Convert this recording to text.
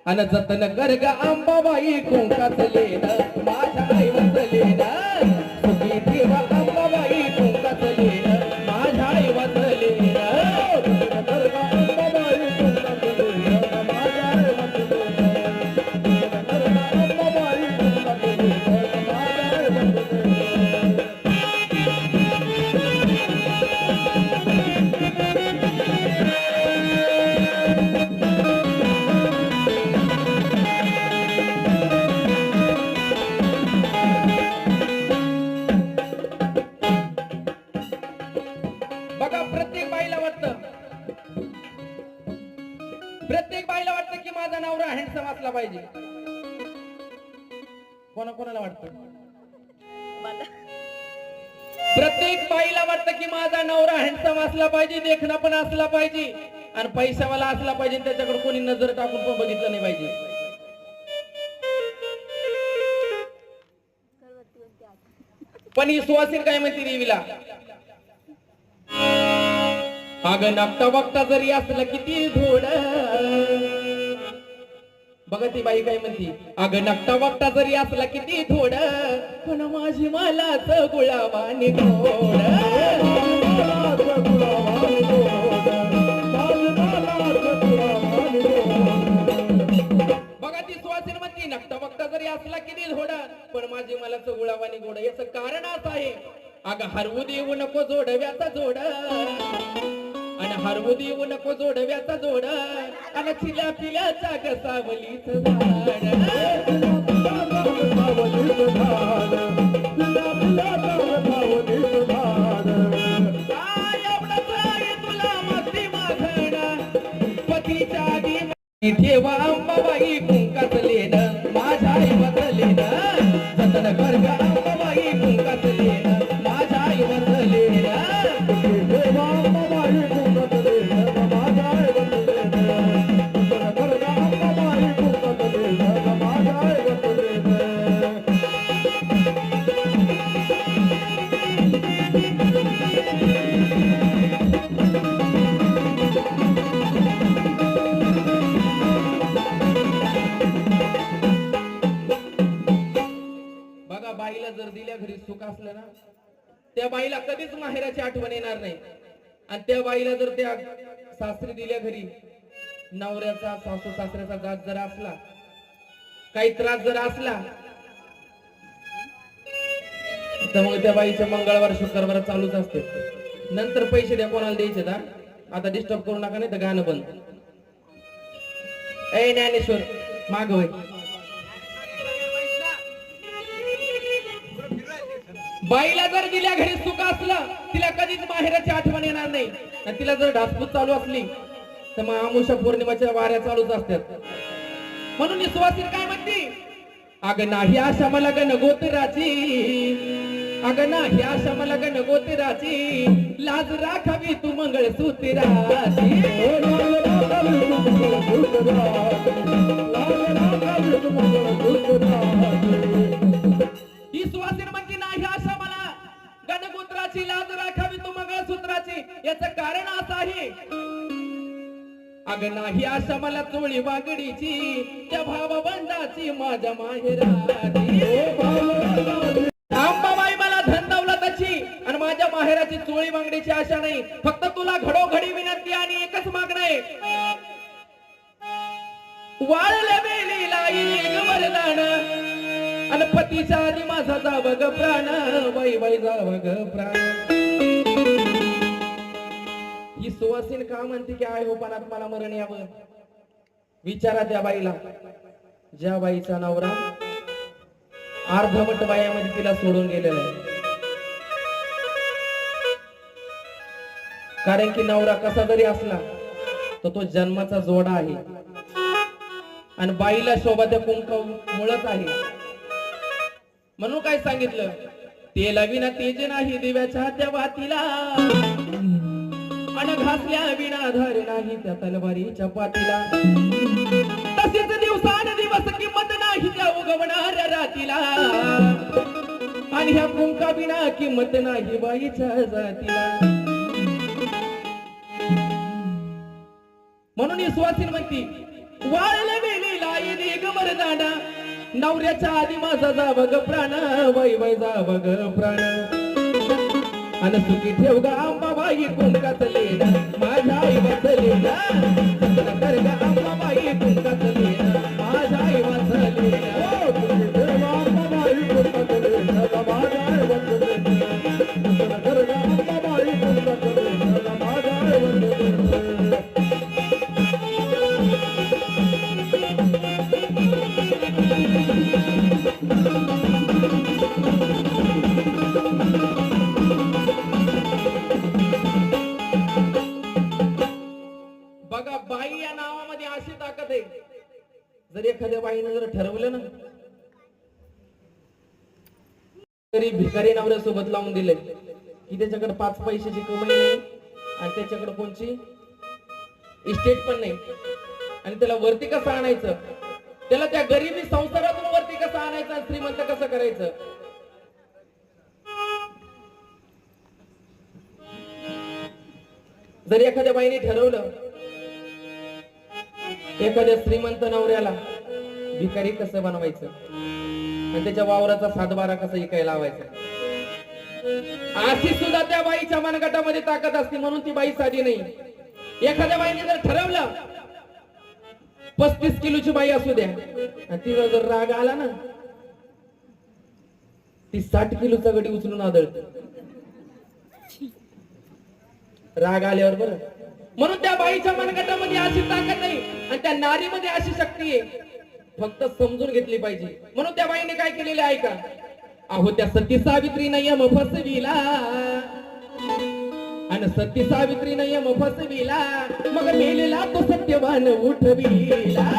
अन जतन कर ग अंबाबाई कुंकातलेन माझ्या आई वसलेन सुखी ठेवा अंबाबाई कुंकातलेन माझ्या आई वसलेन जतन कर ग अंबाबाई कुंकातलेन माझ्या आई वसलेन जतन कर ग अंबाबाई कुंकातलेन माझ्या आई वसलेन प्रत्येक बाईला वाटतं की माझा नवरा हँडसम असला पाहिजे. कोणाला वाटतं? प्रत्येक बाईला वाटतं की माझा नवरा हँडसम असला पाहिजे, देखणा पण असला पाहिजे आणि पैशावाला असला पाहिजे, त्याच्याकडे कोणी नजर टाकून पण बघितलं नाही पाहिजे. पण ही सुवासीन काय म्हणते देवीला, अगं नकटा बघता जरी असलं किती धोड. बघा ती बाई काय म्हणती, अगं नकटा बघता जरी असला किती थोड, पण माझी मलाच गुलाबाने गोड. बघा ती सुवासीन म्हणती, नकटा बघता जरी असला किती थोड, पण माझी मलाच गुलाबाने गोड. याचं कारण असं आहे, अगं हरवू देऊ नको जोडव्याचा जोड, आणि हरवू देऊ नको जोडव्याचा जोड, आणि चिल्या पिल्याच्या कसावलीच झाड. तुला मस्ती मागण पतीच्या आधी ठेवा अंबाबाई कुंकातलेन माझ्या आई वसलेन. जतन कर ग अंबाबाई कुंकातलेन माझ्या आई वसलेन. ठेवा अंबाबाई कुंकातलेन माझ्या आई वसलेन. जतन कर ग अंबाबाई कुंकातलेन माझ्या आई वसलेन. बाईला जर दिल्या घरी सुख असलं ना, त्या बाईला कधीच माहेराची आठवण येणार नाही. आणि त्या बाईला जर त्या सासरी दिल्या घरी नवऱ्याचा सासू सासऱ्याचा जात जर असला, काही त्रास जर असला, तर मग त्या बाईचे मंगळवार शुक्रवार चालूच असते. नंतर पैसे द्या, कोणाला द्यायचे ना, आता डिस्टर्ब करू नका नाही तर गाणं बंद. ए ज्ञानेश्वर माग होय. बाईला जर दिल्या घरी सुख असलं, तिला कधीच माहेराची आठवण येणार नाही. आणि तिला जर ढासपूस चालू असली तर मग आमुषा पौर्णिमाच्या वाऱ्या चालूच असतात. म्हणून ही सुवासीन काय म्हणते, अगं नाही आशा मला गणगोत्राची, अगं नाही आशा मला गणगोत्राची, लाज राखावी तू मंगळसूत्राची. ही सुवासीन म्हणते, नाही आशा मला गणगोत्राची, लाज राखावी तू मंगळसूत्राची. याचं कारण असं आहे, अगं नाही आशा मला चोळी वागडीची, त्या भावबंधाची माझ्या माहेराची. अंबाबाई मला धन दौलताची आणि माझ्या माहेराची चोळी वागडीची आशा नाही. फक्त तुला घडोघडी विनंती आणि एकच मागणं आहे, वाळल्या वेलीला येईल वरदान, आणि पतीच्या आधी माझा जाव ग प्राण, बाई बाई जाव ग प्राण. ही सुवासीन का म्हणते की आय होपानात मला मरण यावं. विचारा त्या बाईला, ज्या बाईचा नवरा अर्धवट बायामध्ये तिला सोडून गेलेला आहे. कारण की नवरा कसा जरी असला तर तो जन्माचा जोडा आहे, आणि बाईला शोभा त्या कुंकू मुळच आहे. म्हणून काय सांगितलं, तेला विना तेज नाही दिव्याच्या त्या वातीला, अन घासल्या विना धार नाही त्या तलवारीच्या पातीला. तसेच दिवसान दिवस किंमत नाही त्या उगवणाऱ्या रातीला, आणि ह्या कुंका विना किंमत नाही बाईच्या जातीला. म्हणून ही सुवासीन म्हणती, वाळले वेलीला येणे ग मरदाना, नवऱ्याच्या आधी माझा जा बघ प्राण, बाई बाई जा बघ प्राण. अन सुखी ठेव ग अंबाबाई कुंकात लेना, माझ्या आई वाचलेना. कर ग अंबाबाई कुंकात लेना, माझ्या आई वाचलेना. सुखी ठेव अंबाबाई कुंकात लेना, माझ्या आई वाचलेना. कर ग अंबाबाई कुंकात लेना, माझ्या आई वाचलेना. बघा, बाई या नावामध्ये अशी ताकद आहे. जर एखाद्या बाईने जर ठरवलं ना, तरी भिकारी नवऱ्यासोबत लावून दिले की त्याच्याकडे 5 पैशाची कमाई नाही आणि त्याच्याकडे कोणची इस्टेट पण नाही, आणि त्याला वरती कसं आणायचं, त्याला त्या गरिबी संसारातून वरती कसं आणायचं, श्रीमंत कसं करायचं. जर एखाद्या बाईने ठरवलं एखाद्या श्रीमंत नवऱ्याला भिकारी कसं बनवायचं आणि त्याच्या वावराचा 7-12 कसं इकायला लावायचा, अशी सुद्धा त्या बाईच्या मनगटामध्ये ताकद असते. म्हणून ती बाई साधी नाही. एखाद्या बाईने जर ठरवलं 35 किलोची बाई असू द्या, आणि तिला जर राग आला ना, ती 60 किलोचा गडी उचलून आदळते राग आल्यावर. बरं, म्हणून त्या बाईच्या मनगटामध्ये अशी ताकद नाही आणि त्या नारीमध्ये अशी शक्ती आहे, फक्त समजून घेतली पाहिजे. म्हणून त्या बाईने काय केलेले ऐका. अहो त्या सती सावित्री नियम फसविला, आणि सती सावित्री नियम फसविला, मग मेलेला तो सत्यवान उठविला.